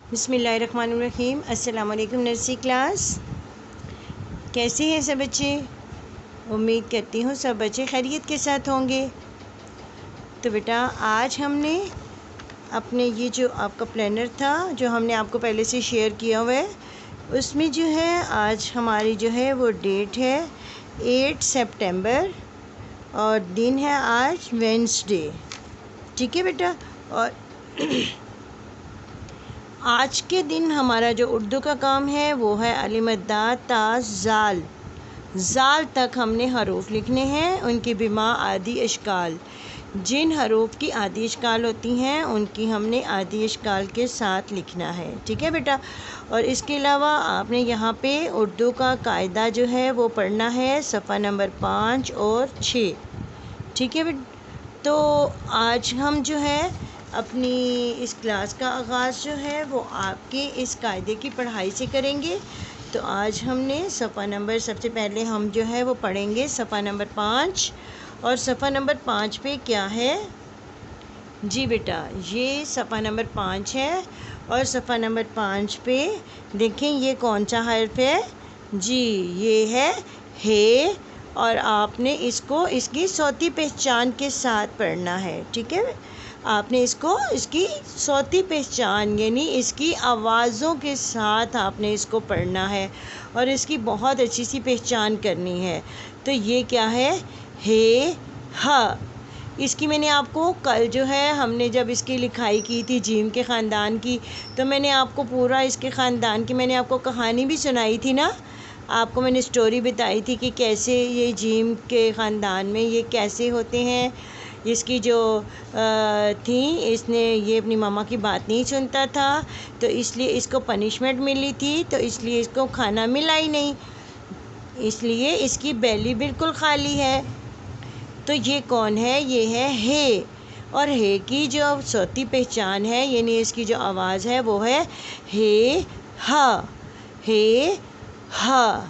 बिस्मिल्लाहिर्रहमानिर्रहीम। अस्सलाम वालेकुम नर्सरी क्लास। कैसे हैं सब बच्चे? उम्मीद करती हूँ सब बच्चे खैरियत के साथ होंगे। तो बेटा आज हमने अपने ये जो आपका प्लानर था जो हमने आपको पहले से शेयर किया हुआ है, उसमें जो है आज हमारी जो है वो डेट है 8 सितंबर और दिन है आज वेडनेसडे। ठीक है बेटा। और आज के दिन हमारा जो उर्दू का काम है वो है अलिमद्दा ता ज़ाल। ज़ाल तक हमने हरूफ लिखने हैं, उनकी बिमा आदि अशकाल। जिन हरूफ की आदि अशकाल होती हैं उनकी हमने आदि अशकाल के साथ लिखना है। ठीक है बेटा। और इसके अलावा आपने यहाँ पे उर्दू का कायदा जो है वो पढ़ना है सफ़ा नंबर 5 और 6। ठीक है बेटा। तो आज हम जो है अपनी इस क्लास का आगाज़ जो है वो आपके इस कायदे की पढ़ाई से करेंगे। तो आज हमने सफ़ा नंबर सबसे पहले हम जो है वो पढ़ेंगे सफ़ा नंबर 5। और सफ़ा नंबर 5 पे क्या है? जी बेटा ये सफ़ा नंबर 5 है। और सफ़ा नंबर 5 पे देखें ये कौन सा हर्फ है? जी ये है हे। और आपने इसको इसकी सौती पहचान के साथ पढ़ना है। ठीक है। आपने इसको इसकी सौती पहचान यानी इसकी आवाज़ों के साथ आपने इसको पढ़ना है और इसकी बहुत अच्छी सी पहचान करनी है। तो ये क्या है? हे ह। इसकी मैंने आपको कल जो है हमने जब इसकी लिखाई की थी जीम के ख़ानदान की, तो मैंने आपको पूरा इसके ख़ानदान की मैंने आपको कहानी भी सुनाई थी ना। आपको मैंने स्टोरी बताई थी कि कैसे ये जीम के ख़ानदान में ये कैसे होते हैं। इसकी जो थी इसने ये अपनी मामा की बात नहीं सुनता था, तो इसलिए इसको पनिशमेंट मिली थी, तो इसलिए इसको खाना मिला ही नहीं, इसलिए इसकी बेली बिल्कुल खाली है। तो ये कौन है? ये है हे। और हे की जो सौती पहचान है यानी इसकी जो आवाज़ है वो है हे ह। हे ह।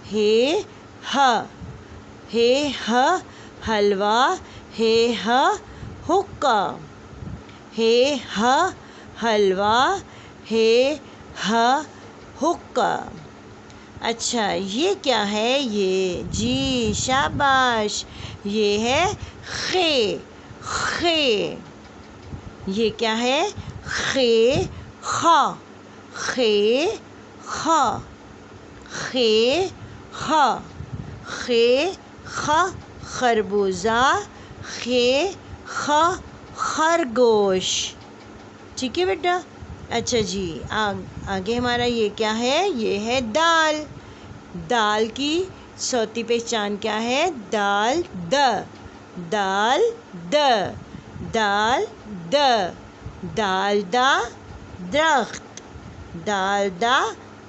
हे ह। हे ह हलवा। हे ह हुक्का। हे ह हलवा। हे ह हुक्का। अच्छा ये क्या है? ये जी शाबाश, ये है खे। खे। ये क्या है? खे खा। खे खा। खे खा। खे खा खरबूजा। खे खा खरगोश। ठीक है बेटा। अच्छा जी आगे हमारा ये क्या है? ये है दाल। दाल की सौती पहचान क्या है? दाल द। दाल द। दाल द। दाल दा दरख्त। दाल दा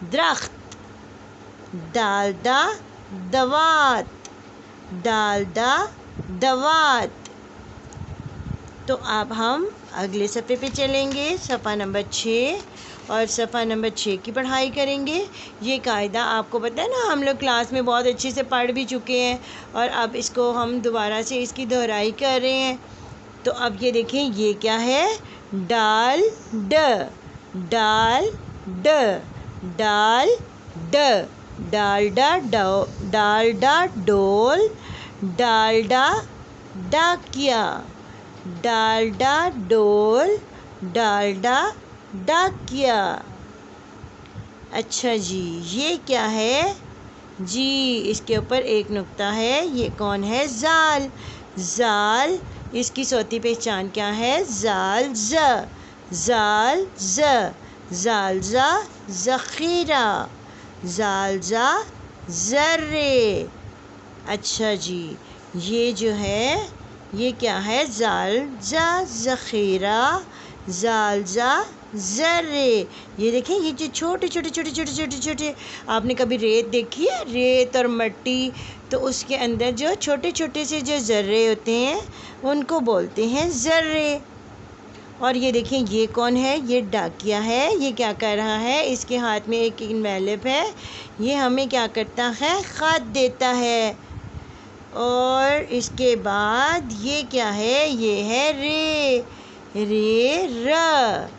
दरख्त। दाल दा दवात। दाल दा दवात। तो अब हम अगले सफ़े पे चलेंगे, सफ़ा नंबर 6 और सफ़ा नंबर 6 की पढ़ाई करेंगे। ये कायदा आपको पता है ना, हम लोग क्लास में बहुत अच्छे से पढ़ भी चुके हैं और अब इसको हम दोबारा से इसकी दोहराई कर रहे हैं। तो अब ये देखें ये क्या है? डाल ड। डाल ड। डाल ड। डालडा डालडा डोल। डालडा डाकिया। डालडा डोल। डालडा डाकिया। अच्छा जी ये क्या है? जी इसके ऊपर एक नुक्ता है। ये कौन है? ज़ाल। ज़ाल इसकी सौती पहचान क्या है? ज़ाल ज़। ज़ाल ज़। ज़ाल ज़ा ज़ख़ीरा। ज़ाल ज़ा ज़र्रे। अच्छा जी ये जो है ये क्या है? ज़ाल ज़ा ज़ख़ीरा। ज़ाल ज़ा ज़र्रे। ये देखें ये जो छोटे छोटे छोटे छोटे छोटे छोटे आपने कभी रेत देखी है? रेत और मिट्टी, तो उसके अंदर जो छोटे छोटे से जो ज़र्रे होते हैं उनको बोलते हैं ज़र्रे। और ये देखें ये कौन है? ये डाकिया है। ये क्या कर रहा है? इसके हाथ में एक इन्वेलप है। ये हमें क्या करता है? ख़त देता है। और इसके बाद ये क्या है? ये है रे। रे र।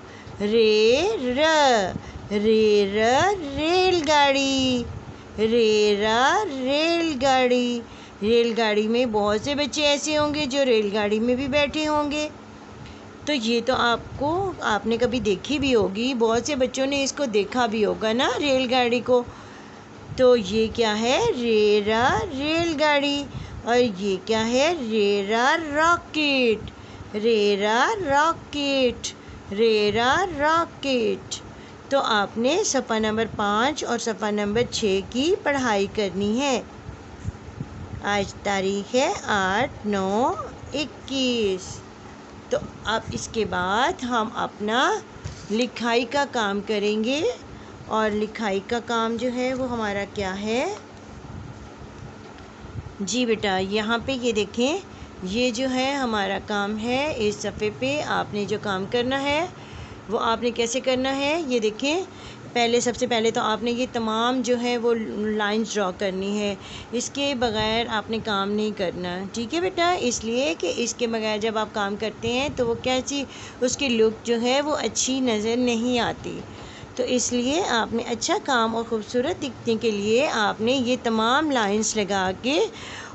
रे र रेलगाड़ी, रेलगाड़ी। रेलगाड़ी में बहुत से बच्चे ऐसे होंगे जो रेलगाड़ी में भी बैठे होंगे। तो ये तो आपने कभी देखी भी होगी, बहुत से बच्चों ने इसको देखा भी होगा ना, रेलगाड़ी को। तो ये क्या है? रेलगाड़ी। और ये क्या है? Rocket, rocket. तो आपने सफ़ा नंबर 5 और सफ़ा नंबर 6 की पढ़ाई करनी है। आज तारीख़ है 8/9/21। तो अब इसके बाद हम अपना लिखाई का काम करेंगे। और लिखाई का काम जो है वो हमारा क्या है? जी बेटा, यहाँ पे ये देखें, ये जो है हमारा काम है। इस सफ़े पे आपने जो काम करना है वो आपने कैसे करना है, ये देखें। सबसे पहले तो आपने ये तमाम जो है वो लाइंस ड्रॉ करनी है। इसके बग़ैर आपने काम नहीं करना, ठीक है बेटा? इसलिए कि इसके बग़ैर जब आप काम करते हैं तो वो कैसी उसकी लुक जो है वो अच्छी नज़र नहीं आती। तो इसलिए आपने अच्छा काम और ख़ूबसूरत दिखने के लिए आपने ये तमाम लाइंस लगा के,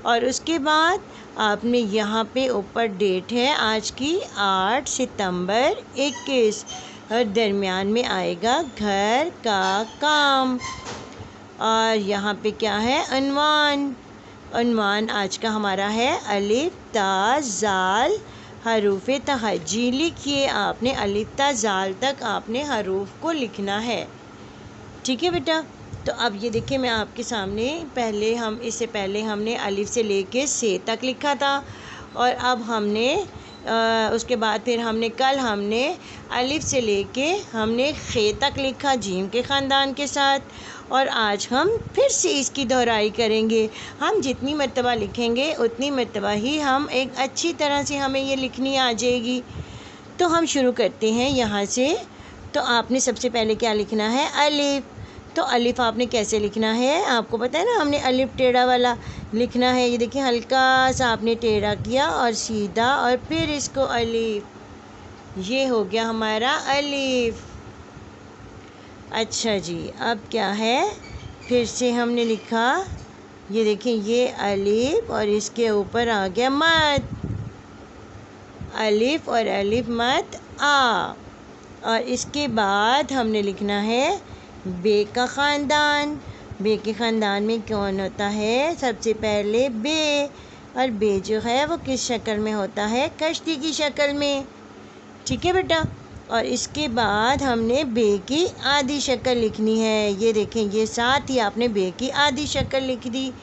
और उसके बाद आपने यहाँ पे ऊपर डेट है आज की 8 सितंबर 21, और दरमियान में आएगा घर का काम। और यहाँ पे क्या है? उन्वान आज का हमारा है अलिफ ता ज़ाल हरूफ तहज्जी। लिखिए, आपने अलिफ ता ज़ाल तक आपने हरूफ को लिखना है, ठीक है बेटा? तो अब ये देखिए, मैं आपके सामने इससे पहले हमने अलिफ से लेके से तक लिखा था, और अब हमने उसके बाद फिर हमने अलिफ से लेके हमने खे तक लिखा जीम के ख़ानदान के साथ। और आज हम फिर से इसकी दोहराई करेंगे। हम जितनी मर्तबा लिखेंगे उतनी मर्तबा ही हम एक अच्छी तरह से हमें ये लिखनी आ जाएगी। तो हम शुरू करते हैं यहाँ से। तो आपने सबसे पहले क्या लिखना है? अलिफ। तो अलिफ आपने कैसे लिखना है? आपको पता है ना, हमने अलिफ टेढ़ा वाला लिखना है। ये देखिए, हल्का सा आपने टेढ़ा किया और सीधा, और फिर इसको अलिफ। ये हो गया हमारा अलिफ। अच्छा जी, अब क्या है? फिर से हमने लिखा, ये देखिए, ये अलिफ और इसके ऊपर आ गया मद। अलिफ और अलिफ मद आ। और इसके बाद हमने लिखना है बे का ख़ानदान। बे के ख़ानदान में कौन होता है? सबसे पहले बे। और बे जो है वो किस शक्ल में होता है? कश्ती की शक्ल में, ठीक है बेटा? और इसके बाद हमने बे की आधी शक्ल लिखनी है। ये देखें, ये साथ ही आपने बे की आधी शक्ल लिख दी।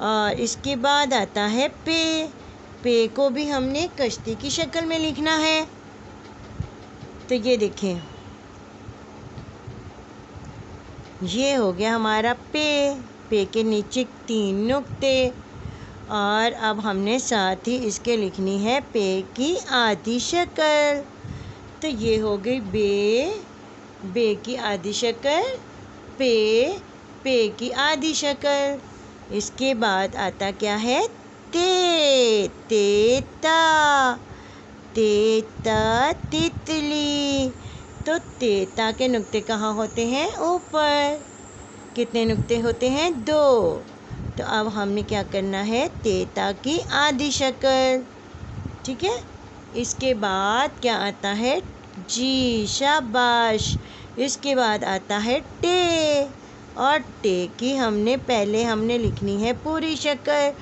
और इसके बाद आता है पे। पे को भी हमने कश्ती की शक्ल में लिखना है। तो ये देखें, ये हो गया हमारा पे। पे के नीचे 3 नुक्ते। और अब हमने साथ ही इसके लिखनी है पे की आधी शक्ल। तो ये हो गई बे की आधी शक्ल, पे की आधी शक्ल। इसके बाद आता क्या है? तेता तितली। तो तेता के नुक्ते कहाँ होते हैं? ऊपर। कितने नुक्ते होते हैं? 2। तो अब हमने क्या करना है? तेता की आधी शक्ल, ठीक है? इसके बाद क्या आता है? जी, शाबाश। इसके बाद आता है टे। और टे की हमने लिखनी है पूरी शक्ल।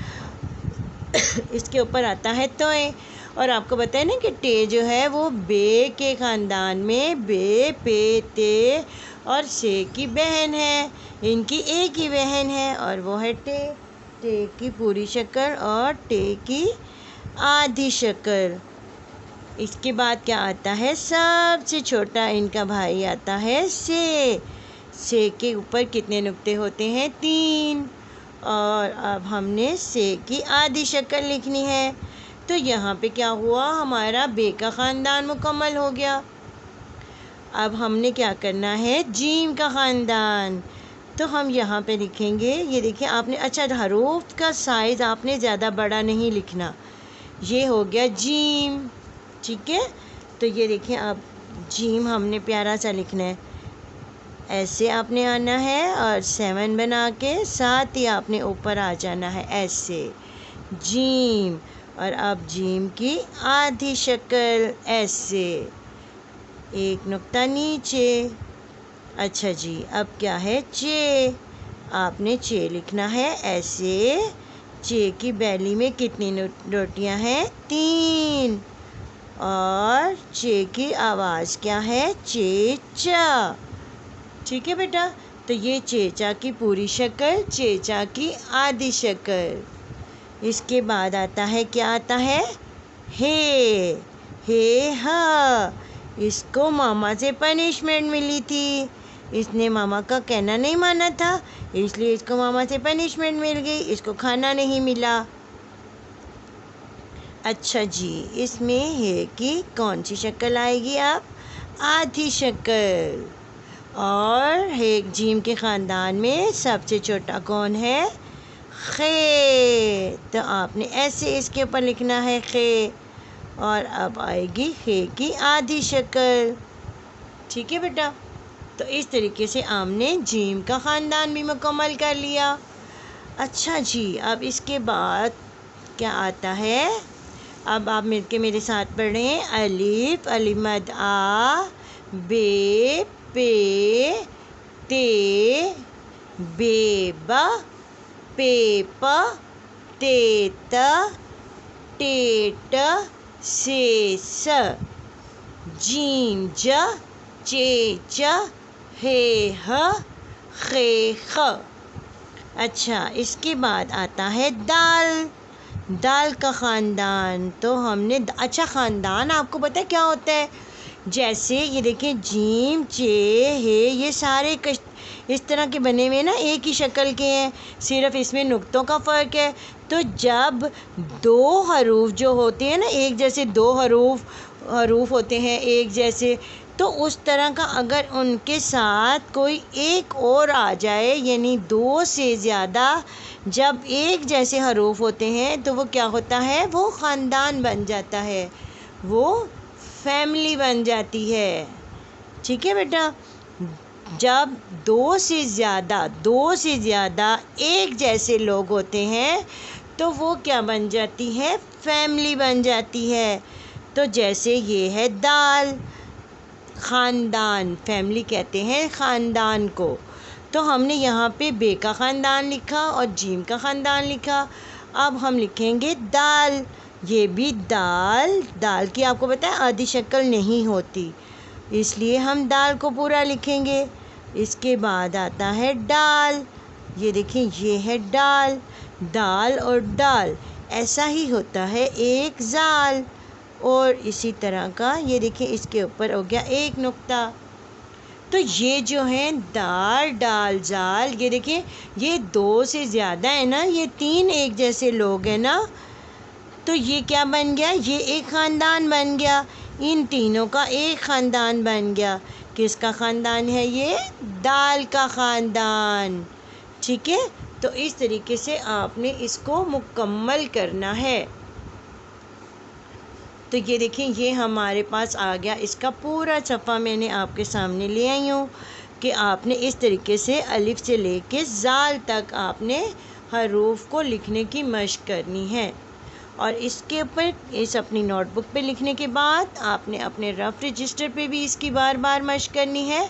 इसके ऊपर आता है तोय। और आपको पता है ना कि टे जो है वो बे के ख़ानदान में बे, पे, ते और से की बहन है। इनकी एक ही बहन है और वो है टे। टे की पूरी शक्ल और टे की आधी शक्ल। इसके बाद क्या आता है? सबसे छोटा इनका भाई आता है से के ऊपर कितने नुक्ते होते हैं? 3। और अब हमने से की आधी शक्ल लिखनी है। तो यहाँ पे क्या हुआ? हमारा बे का ख़ानदान मुकम्मल हो गया। अब हमने क्या करना है? जीम का ख़ानदान। तो हम यहाँ पे लिखेंगे, ये देखिए, आपने अच्छा हरूफ का साइज़ आपने ज़्यादा बड़ा नहीं लिखना। ये हो गया जीम, ठीक है? तो ये देखिए, अब जीम हमने प्यारा सा लिखना है, ऐसे आपने आना है और 7 बना के साथ ही आपने ऊपर आ जाना है ऐसे जीम। और अब जीम की आधी शक्ल ऐसे, एक नुक्ता नीचे। अच्छा जी, अब क्या है चे, आपने चे लिखना है ऐसे। चे की बैली में कितनी रोटियां हैं? 3। और चे की आवाज़ क्या है? चेचा। ठीक है बेटा, तो ये चेचा की पूरी शक्ल, चेचा की आधी शक्ल। इसके बाद आता है, क्या आता है? हे हा। इसको मामा से पनिशमेंट मिली थी, इसने मामा का कहना नहीं माना था, इसलिए इसको मामा से पनिशमेंट मिल गई, इसको खाना नहीं मिला। अच्छा जी, इसमें हे की कौन सी शक्ल आएगी? आप आधी शक्ल। और हे जीम के ख़ानदान में सबसे छोटा कौन है? खे। तो आपने ऐसे इसके ऊपर लिखना है खे। और अब आएगी खे की आधी शक्ल। ठीक है बेटा, तो इस तरीके से हमने जीम का ख़ानदान भी मुकम्मल कर लिया। अच्छा जी, अब इसके बाद क्या आता है? अब आप मिलके मेरे साथ पढ़ें। अलिफ अली मद आ, बे पे ते, बे बा, पे प, ते त, टे ट, से स, जीम ज, चे च, हे ह, खे ख। अच्छा, इसके बाद आता है दाल। दाल का ख़ानदान तो हमने, अच्छा ख़ानदान आपको पता है क्या होता है? जैसे ये देखिए जीम चे हे, ये सारे इस तरह के बने हुए ना, एक ही शक्ल के हैं, सिर्फ इसमें नुक्तों का फ़र्क है। तो जब दो हरूफ जो होते हैं ना, एक जैसे दो हरूफ होते हैं एक जैसे, तो उस तरह का अगर उनके साथ कोई एक और आ जाए, यानी 2 से ज़्यादा जब एक जैसे हरूफ होते हैं तो वो क्या होता है? वो ख़ानदान बन जाता है, वो फैमिली बन जाती है। ठीक है बेटा, जब 2 से ज़्यादा एक जैसे लोग होते हैं तो वो क्या बन जाती है? फैमिली बन जाती है। तो जैसे ये है दाल, ख़ानदान, फैमिली कहते हैं ख़ानदान को। तो हमने यहाँ पे बे का ख़ानदान लिखा और जीम का ख़ानदान लिखा। अब हम लिखेंगे दाल। ये भी दाल की आपको पता है आधी शक्ल नहीं होती, इसलिए हम दाल को पूरा लिखेंगे। इसके बाद आता है डाल। ये देखिए, ये है डाल। दाल और डाल ऐसा ही होता है एक जाल। और इसी तरह का ये देखिए, इसके ऊपर हो गया एक नुक्ता। तो ये जो है दाल डाल जाल, ये देखिए ये 2 से ज़्यादा है ना, ये 3 एक जैसे लोग हैं ना, तो ये क्या बन गया? ये एक ख़ानदान बन गया, इन तीनों का एक ख़ानदान बन गया। किसका ख़ानदान है ये? दाल का ख़ानदान। ठीक है, तो इस तरीके से आपने इसको मुकम्मल करना है। तो ये देखिए, ये हमारे पास आ गया, इसका पूरा सफ़ा मैंने आपके सामने ले आई हूँ कि आपने इस तरीके से अलिफ से लेके ज़ाल तक आपने हरूफ को लिखने की मशक़ करनी है। और इसके ऊपर इस अपनी नोटबुक पे लिखने के बाद आपने अपने रफ़ रजिस्टर पे भी इसकी बार बार मशक़ करनी है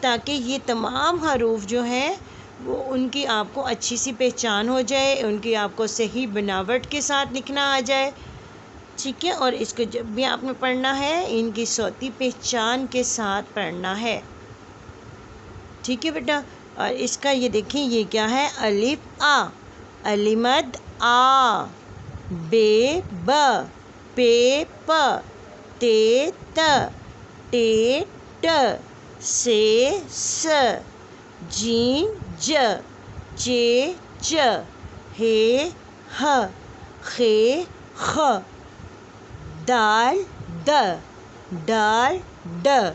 ताकि ये तमाम हरूफ जो हैं वो उनकी आपको अच्छी सी पहचान हो जाए, उनकी आपको सही बनावट के साथ लिखना आ जाए। ठीक है, और इसको जब भी आपने पढ़ना है इनकी सौती पहचान के साथ पढ़ना है। ठीक है बेटा, और इसका ये देखिए, ये क्या है? अलिफ आ, अलिमद आ, बे ब, पे प, ते त, टे ट, से स, जीम ज, चे च, हे ह, खे ख, दाल द, डाल ड,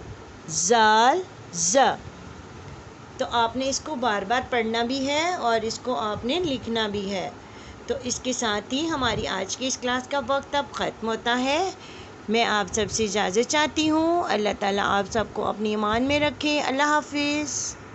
जाल ज। तो आपने इसको बार बार पढ़ना भी है और इसको आपने लिखना भी है। तो इसके साथ ही हमारी आज की इस क्लास का वक्त अब ख़त्म होता है। मैं आप सबसे इजाज़त चाहती हूँ। अल्लाह ताला आप सबको अपनी ईमान में रखे। अल्लाह हाफिज़।